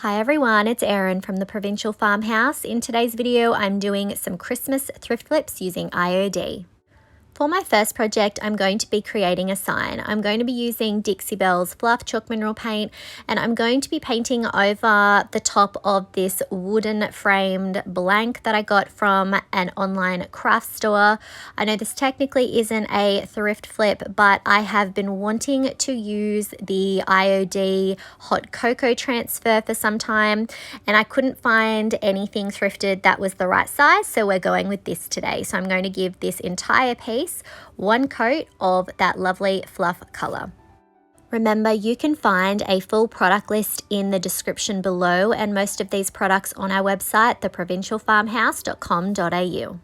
Hi everyone, it's Erin from the Provincial Farmhouse. In today's video, I'm doing some Christmas thrift flips using IOD. For my first project, I'm going to be creating a sign. I'm going to be using Dixie Belle's Fluff chalk mineral paint, and I'm going to be painting over the top of this wooden framed blank that I got from an online craft store. I know this technically isn't a thrift flip, but I have been wanting to use the IOD hot cocoa transfer for some time, and I couldn't find anything thrifted that was the right size, so we're going with this today. So I'm going to give this entire piece one coat of that lovely fluff color. Remember, you can find a full product list in the description below, and most of these products on our website, theprovincialfarmhouse.com.au.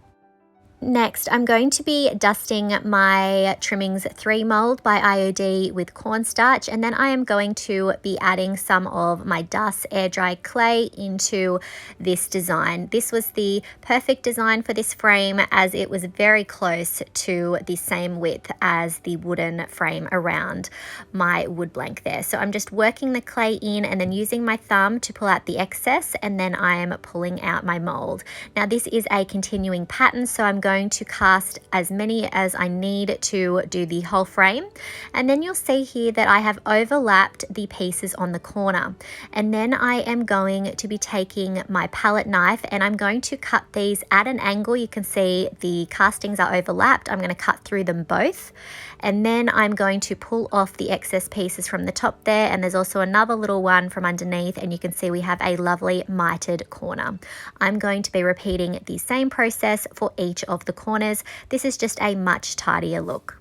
Next, I'm going to be dusting my Trimmings 3 mold by IOD with cornstarch, and then I am going to be adding some of my dust air dry clay into this design. This was the perfect design for this frame as it was very close to the same width as the wooden frame around my wood blank there. So I'm just working the clay in and then using my thumb to pull out the excess, and then I am pulling out my mold. Now this is a continuing pattern, so I'm going to cast as many as I need to do the whole frame, and then you'll see here that I have overlapped the pieces on the corner, and then I am going to be taking my palette knife and I'm going to cut these at an angle. You can see the castings are overlapped. I'm going to cut through them both, and then I'm going to pull off the excess pieces from the top there, and there's also another little one from underneath, and you can see we have a lovely mitered corner. I'm going to be repeating the same process for each of the corners. This is just a much tidier look.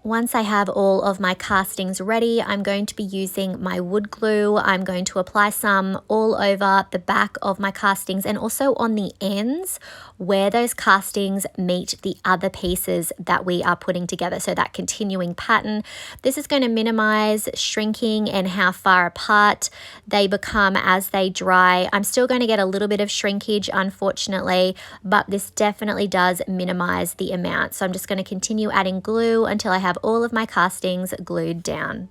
Once I have all of my castings ready, I'm going to be using my wood glue. I'm going to apply some all over the back of my castings and also on the ends where those castings meet the other pieces that we are putting together. So that continuing pattern. This is going to minimize shrinking and how far apart they become as they dry. I'm still going to get a little bit of shrinkage, unfortunately, but this definitely does minimize the amount. So I'm just going to continue adding glue until I have all of my castings glued down.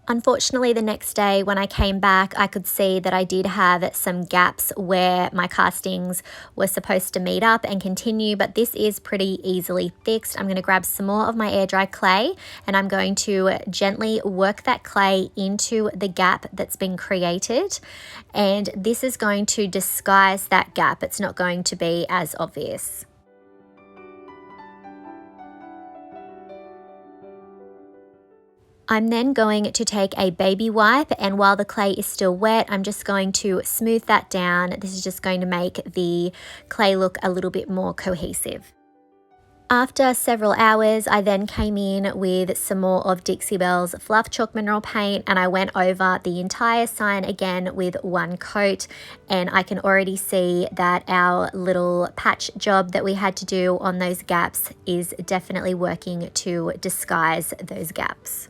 Unfortunately, the next day when I came back, I could see that I did have some gaps where my castings were supposed to meet up and continue, but this is pretty easily fixed. I'm going to grab some more of my air dry clay and I'm going to gently work that clay into the gap that's been created, and this is going to disguise that gap. It's not going to be as obvious. I'm then going to take a baby wipe, and while the clay is still wet, I'm just going to smooth that down. This is just going to make the clay look a little bit more cohesive. After several hours, I then came in with some more of Dixie Belle's Fluff chalk mineral paint, and I went over the entire sign again with one coat, and I can already see that our little patch job that we had to do on those gaps is definitely working to disguise those gaps.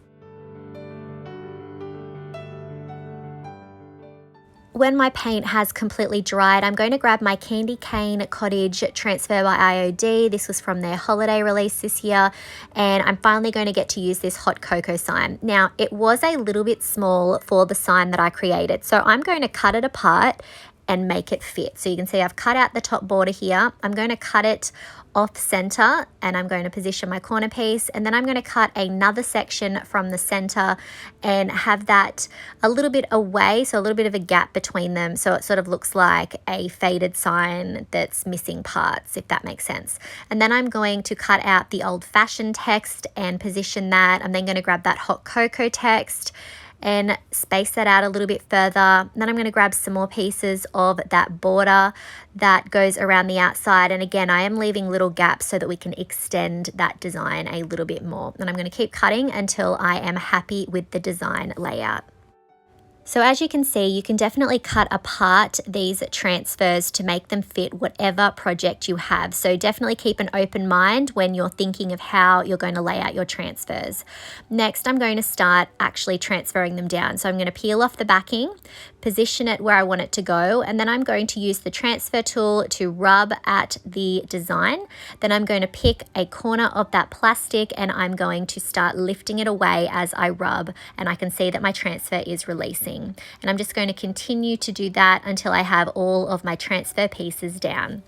When my paint has completely dried, I'm going to grab my Candy Cane Cottage Transfer by IOD. This was from their holiday release this year, and I'm finally going to get to use this hot cocoa sign. Now, it was a little bit small for the sign that I created, so I'm going to cut it apart and make it fit. So you can see I've cut out the top border here. I'm going to cut it off center and I'm going to position my corner piece, and then I'm going to cut another section from the center and have that a little bit away, so a little bit of a gap between them, so it sort of looks like a faded sign that's missing parts, if that makes sense. And then I'm going to cut out the old-fashioned text and position that. I'm then going to grab that hot cocoa text and space that out a little bit further. And then I'm going to grab some more pieces of that border that goes around the outside, and again I am leaving little gaps so that we can extend that design a little bit more, and I'm going to keep cutting until I am happy with the design layout. So as you can see, you can definitely cut apart these transfers to make them fit whatever project you have. So definitely keep an open mind when you're thinking of how you're going to lay out your transfers. Next, I'm going to start actually transferring them down. So I'm going to peel off the backing, position it where I want it to go, and then I'm going to use the transfer tool to rub at the design. Then I'm going to pick a corner of that plastic and I'm going to start lifting it away as I rub, and I can see that my transfer is releasing. And I'm just going to continue to do that until I have all of my transfer pieces down.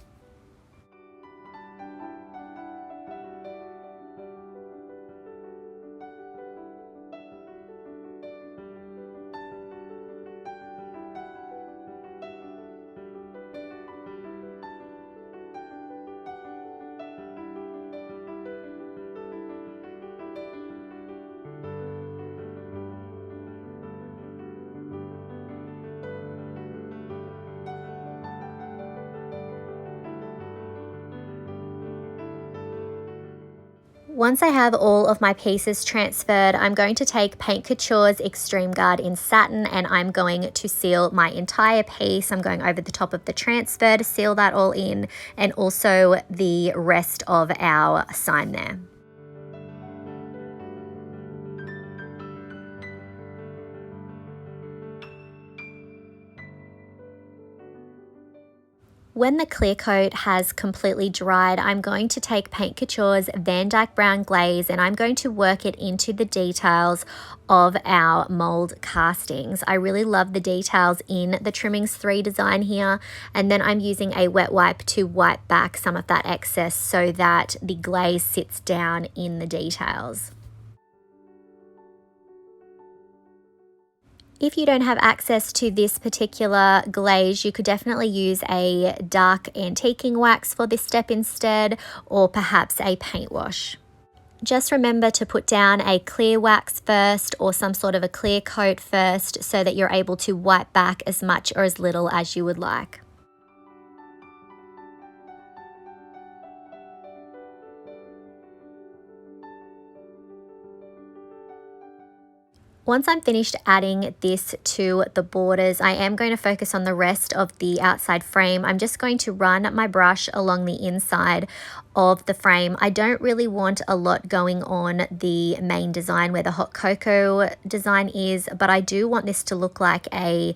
Once I have all of my pieces transferred, I'm going to take Paint Couture's Extreme Guard in Satin and I'm going to seal my entire piece. I'm going over the top of the transfer to seal that all in, and also the rest of our sign there. When the clear coat has completely dried, I'm going to take Paint Couture's Van Dyke Brown Glaze and I'm going to work it into the details of our mold castings. I really love the details in the Trimmings 3 design here, and then I'm using a wet wipe to wipe back some of that excess so that the glaze sits down in the details. If you don't have access to this particular glaze, you could definitely use a dark antiquing wax for this step instead, or perhaps a paint wash. Just remember to put down a clear wax first or some sort of a clear coat first so that you're able to wipe back as much or as little as you would like. Once I'm finished adding this to the borders, I am going to focus on the rest of the outside frame. I'm just going to run my brush along the inside of the frame. I don't really want a lot going on the main design where the hot cocoa design is, but I do want this to look like a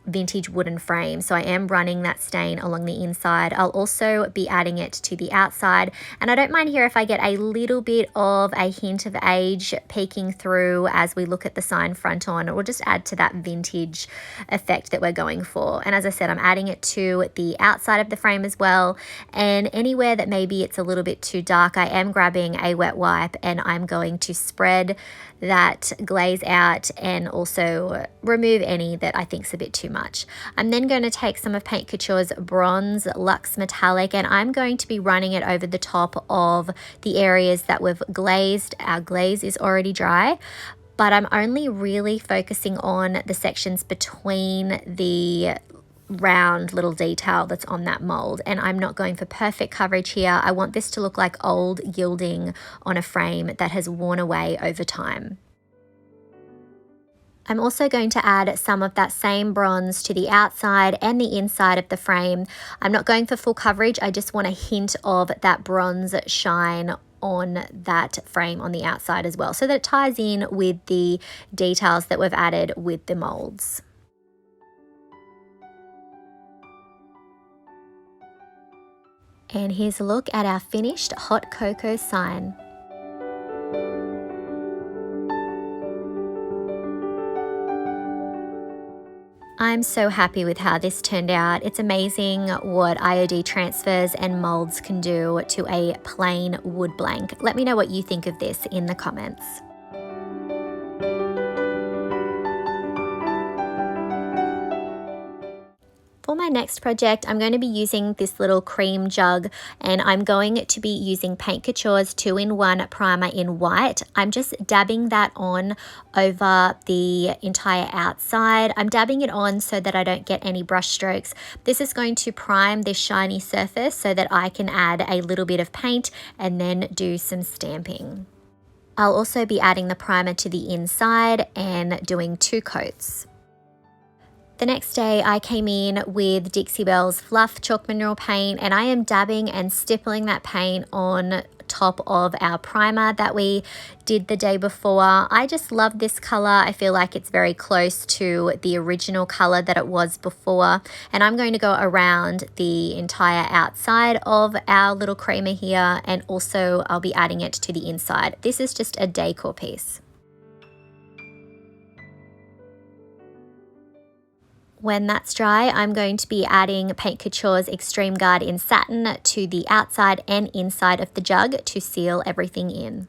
vintage wooden frame, so I am running that stain along the inside. I'll also be adding it to the outside, and I don't mind here if I get a little bit of a hint of age peeking through as we look at the sign front on. It will just add to that vintage effect that we're going for. And as I said, I'm adding it to the outside of the frame as well, and anywhere that maybe it's a little bit too dark, I am grabbing a wet wipe and I'm going to spread that glaze out and also remove any that I think is a bit too much. I'm then going to take some of Paint Couture's Bronze Luxe Metallic and I'm going to be running it over the top of the areas that we've glazed. Our glaze is already dry, but I'm only really focusing on the sections between the round little detail that's on that mold, and I'm not going for perfect coverage here. I want this to look like old gilding on a frame that has worn away over time. I'm also going to add some of that same bronze to the outside and the inside of the frame. I'm not going for full coverage, I just want a hint of that bronze shine on that frame on the outside as well, so that it ties in with the details that we've added with the molds. And here's a look at our finished hot cocoa sign. I'm so happy with how this turned out. It's amazing what IOD transfers and molds can do to a plain wood blank. Let me know what you think of this in the comments. For my next project, I'm going to be using this little cream jug, and I'm going to be using Paint Couture's 2-in-1 primer in white. I'm just dabbing that on over the entire outside. I'm dabbing it on so that I don't get any brush strokes. This is going to prime this shiny surface so that I can add a little bit of paint and then do some stamping. I'll also be adding the primer to the inside and doing 2 coats. The next day I came in with Dixie Belle's Fluff chalk mineral paint, and I am dabbing and stippling that paint on top of our primer that we did the day before. I just love this color. I feel like it's very close to the original color that it was before. And I'm going to go around the entire outside of our little creamer here, and also I'll be adding it to the inside. This is just a decor piece. When that's dry, I'm going to be adding Paint Couture's Extreme Guard in Satin to the outside and inside of the jug to seal everything in.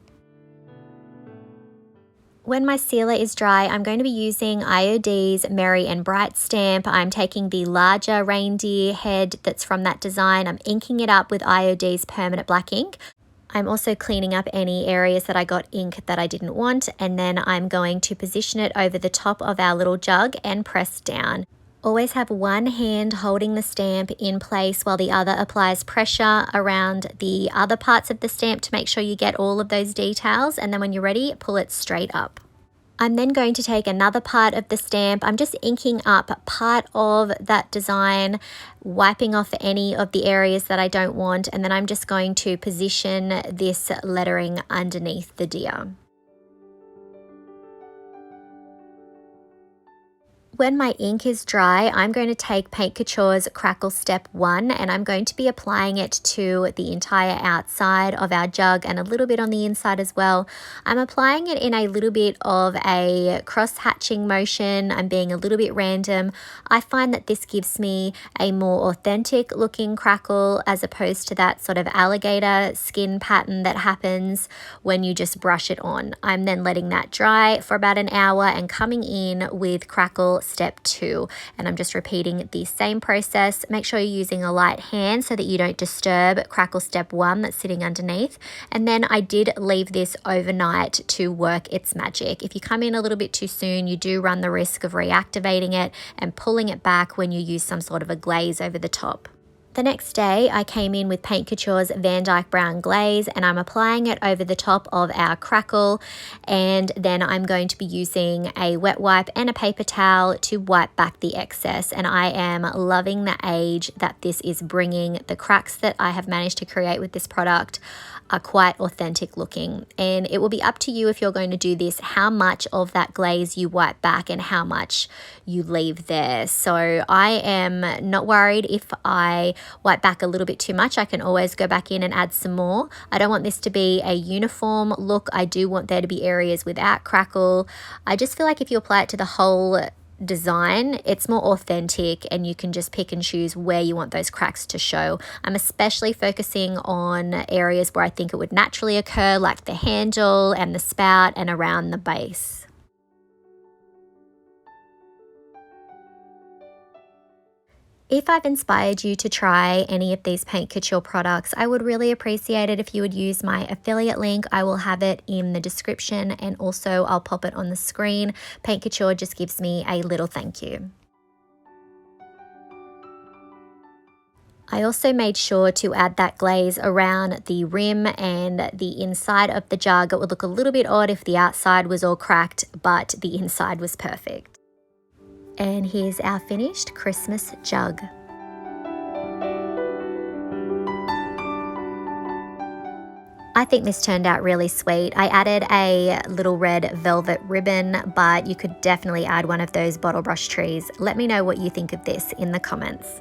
When my sealer is dry, I'm going to be using IOD's Merry and Bright stamp. I'm taking the larger reindeer head that's from that design. I'm inking it up with IOD's permanent black ink. I'm also cleaning up any areas that I got ink that I didn't want, and then I'm going to position it over the top of our little jug and press down. Always have one hand holding the stamp in place while the other applies pressure around the other parts of the stamp to make sure you get all of those details, and then when you're ready, pull it straight up. I'm then going to take another part of the stamp. I'm just inking up part of that design, wiping off any of the areas that I don't want, and then I'm just going to position this lettering underneath the deer. When my ink is dry, I'm going to take Paint Couture's Crackle Step 1, and I'm going to be applying it to the entire outside of our jug and a little bit on the inside as well. I'm applying it in a little bit of a cross-hatching motion. I'm being a little bit random. I find that this gives me a more authentic looking crackle as opposed to that sort of alligator skin pattern that happens when you just brush it on. I'm then letting that dry for about an hour and coming in with Crackle Step 2, and I'm just repeating the same process. Make sure you're using a light hand so that you don't disturb Crackle Step 1 that's sitting underneath. And then I did leave this overnight to work its magic. If you come in a little bit too soon, you do run the risk of reactivating it and pulling it back when you use some sort of a glaze over the top. The next day, I came in with Paint Couture's Van Dyke Brown Glaze, and I'm applying it over the top of our crackle, and then I'm going to be using a wet wipe and a paper towel to wipe back the excess. And I am loving the age that this is bringing. The cracks that I have managed to create with this product are quite authentic looking, and it will be up to you if you're going to do this, how much of that glaze you wipe back and how much you leave there. So I am not worried if I wipe back a little bit too much. I can always go back in and add some more. I don't want this to be a uniform look. I do want there to be areas without crackle. I just feel like if you apply it to the whole design, it's more authentic and you can just pick and choose where you want those cracks to show. I'm especially focusing on areas where I think it would naturally occur, like the handle and the spout and around the base. If I've inspired you to try any of these Paint Couture products, I would really appreciate it if you would use my affiliate link. I will have it in the description, and also I'll pop it on the screen. Paint Couture just gives me a little thank you. I also made sure to add that glaze around the rim and the inside of the jug. It would look a little bit odd if the outside was all cracked, but the inside was perfect. And here's our finished Christmas jug. I think this turned out really sweet. I added a little red velvet ribbon, but you could definitely add one of those bottle brush trees. Let me know what you think of this in the comments.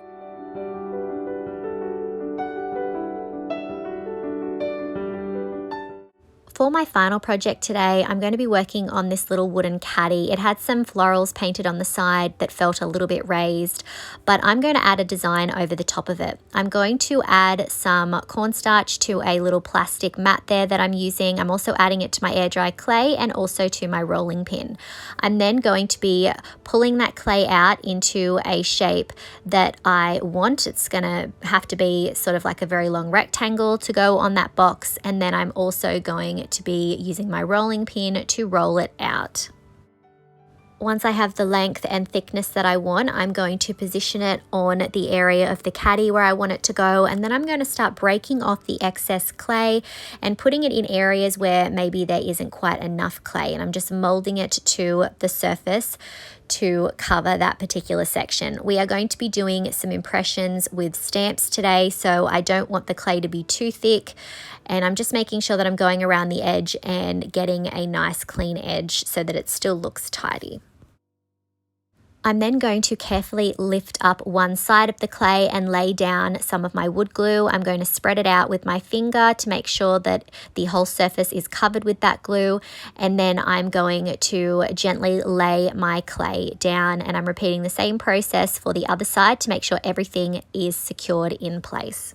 For my final project today, I'm going to be working on this little wooden caddy. It had some florals painted on the side that felt a little bit raised, but I'm going to add a design over the top of it. I'm going to add some cornstarch to a little plastic mat there that I'm using. I'm also adding it to my air dry clay and also to my rolling pin. I'm then going to be pulling that clay out into a shape that I want. It's going to have to be sort of like a very long rectangle to go on that box, and then I'm also going to be using my rolling pin to roll it out. Once I have the length and thickness that I want, I'm going to position it on the area of the caddy where I want it to go, and then I'm going to start breaking off the excess clay and putting it in areas where maybe there isn't quite enough clay, and I'm just molding it to the surface to cover that particular section. We are going to be doing some impressions with stamps today, so I don't want the clay to be too thick, and I'm just making sure that I'm going around the edge and getting a nice clean edge so that it still looks tidy. I'm then going to carefully lift up one side of the clay and lay down some of my wood glue. I'm going to spread it out with my finger to make sure that the whole surface is covered with that glue, and then I'm going to gently lay my clay down, and I'm repeating the same process for the other side to make sure everything is secured in place.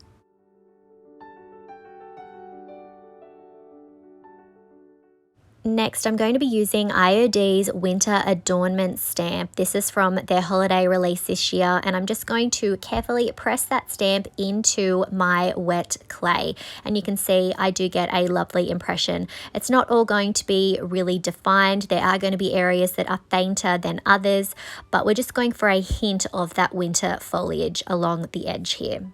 Next, I'm going to be using IOD's Winter Adornment Stamp. This is from their holiday release this year, and I'm just going to carefully press that stamp into my wet clay. And you can see I do get a lovely impression. It's not all going to be really defined. There are going to be areas that are fainter than others, but we're just going for a hint of that winter foliage along the edge here.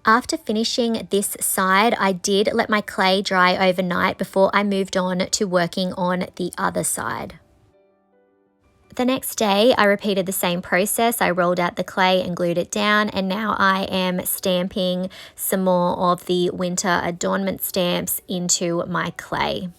After finishing this side, I did let my clay dry overnight before I moved on to working on the other side. The next day, I repeated the same process. I rolled out the clay and glued it down, and now I am stamping some more of the winter adornment stamps into my clay.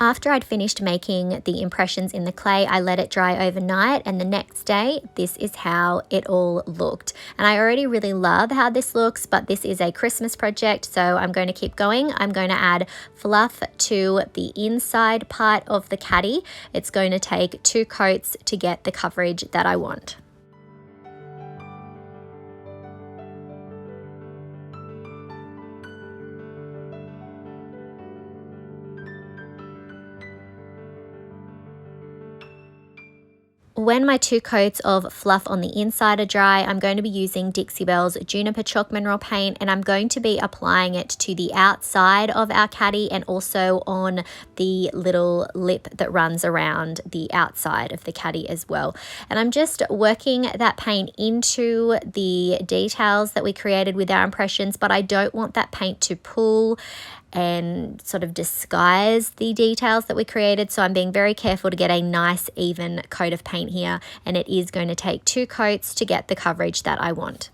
After I'd finished making the impressions in the clay, I let it dry overnight, and the next day, this is how it all looked. And I already really love how this looks, but this is a Christmas project, so I'm going to keep going. I'm going to add fluff to the inside part of the caddy. It's going to take 2 coats to get the coverage that I want. When my 2 coats of fluff on the inside are dry, I'm going to be using Belle's Juniper chalk mineral paint, and I'm going to be applying it to the outside of our caddy and also on the little lip that runs around the outside of the caddy as well. And I'm just working that paint into the details that we created with our impressions, but I don't want that paint to pool and sort of disguise the details that we created. So I'm being very careful to get a nice even coat of paint here, and it is going to take 2 coats to get the coverage that I want.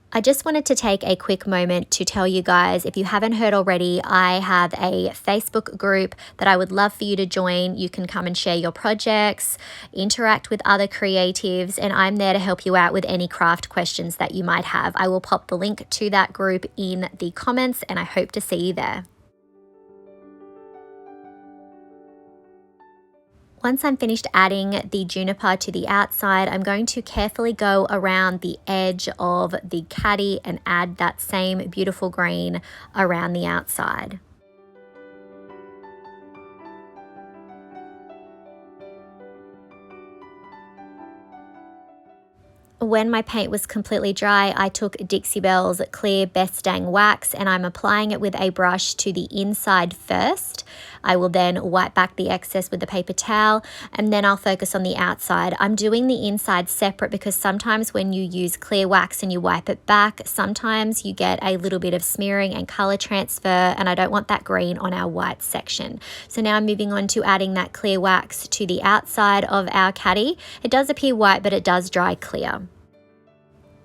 I just wanted to take a quick moment to tell you guys, if you haven't heard already, I have a Facebook group that I would love for you to join. You can come and share your projects, interact with other creatives, and I'm there to help you out with any craft questions that you might have. I will pop the link to that group in the comments, and I hope to see you there. Once I'm finished adding the juniper to the outside, I'm going to carefully go around the edge of the caddy and add that same beautiful green around the outside. When my paint was completely dry, I took Belle's clear Best Dang wax, and I'm applying it with a brush to the inside first. I will then wipe back the excess with the paper towel, and then I'll focus on the outside. I'm doing the inside separate because sometimes when you use clear wax and you wipe it back, sometimes you get a little bit of smearing and color transfer, and I don't want that green on our white section. So now I'm moving on to adding that clear wax to the outside of our caddy. It does appear white, but it does dry clear.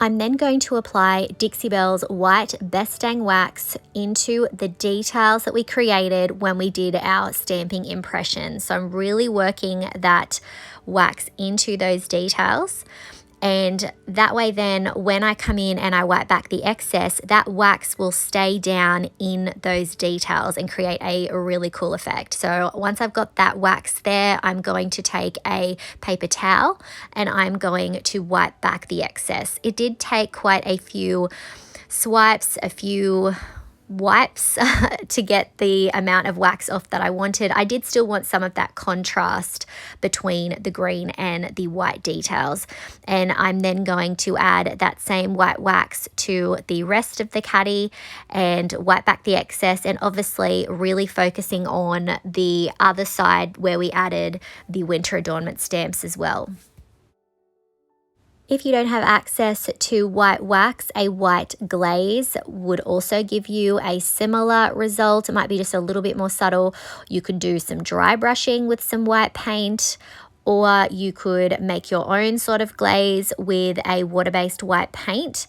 I'm then going to apply Belle's white Best Dang wax into the details that we created when we did our stamping impressions. So I'm really working that wax into those details. And that way then when I come in and I wipe back the excess, that wax will stay down in those details and create a really cool effect. So once I've got that wax there, I'm going to take a paper towel and I'm going to wipe back the excess. It did take quite a few swipes, a few wipes to get the amount of wax off that I wanted. I did still want some of that contrast between the green and the white details, and I'm then going to add that same white wax to the rest of the caddy and wipe back the excess, and obviously really focusing on the other side where we added the winter adornment stamps as well. If you don't have access to white wax, a white glaze would also give you a similar result. It might be just a little bit more subtle. You could do some dry brushing with some white paint, or you could make your own sort of glaze with a water-based white paint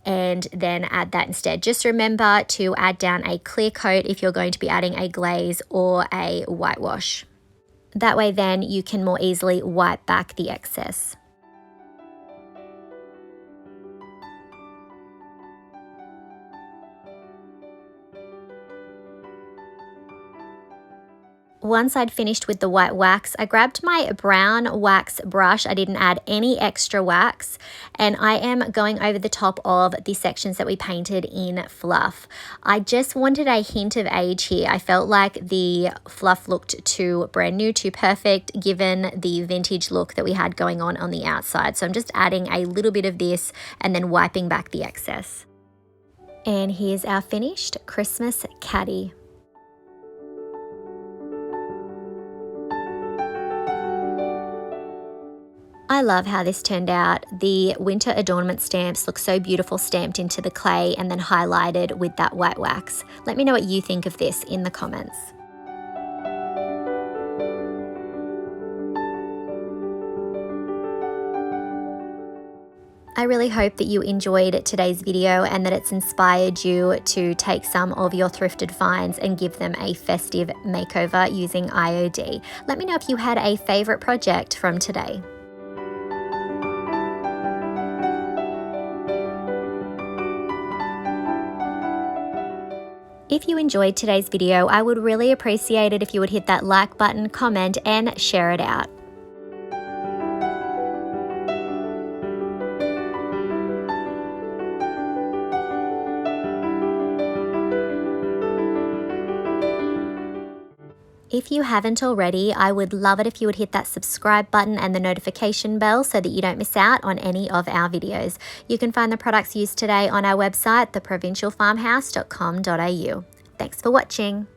and then add that instead. Just remember to add down a clear coat if you're going to be adding a glaze or a whitewash. That way then you can more easily wipe back the excess. Once I'd finished with the white wax, I grabbed my brown wax brush. I didn't add any extra wax, and I am going over the top of the sections that we painted in Fluff. I just wanted a hint of age here. I felt like the Fluff looked too brand new, too perfect, given the vintage look that we had going on the outside. So I'm just adding a little bit of this and then wiping back the excess. And here's our finished Christmas caddy. I love how this turned out. The winter adornment stamps look so beautiful stamped into the clay and then highlighted with that white wax. Let me know what you think of this in the comments. I really hope that you enjoyed today's video and that it's inspired you to take some of your thrifted finds and give them a festive makeover using IOD. Let me know if you had a favorite project from today. If you enjoyed today's video, I would really appreciate it if you would hit that like button, comment, and share it out. If you haven't already, I would love it if you would hit that subscribe button and the notification bell so that you don't miss out on any of our videos. You can find the products used today on our website, theprovincialfarmhouse.com.au. Thanks for watching.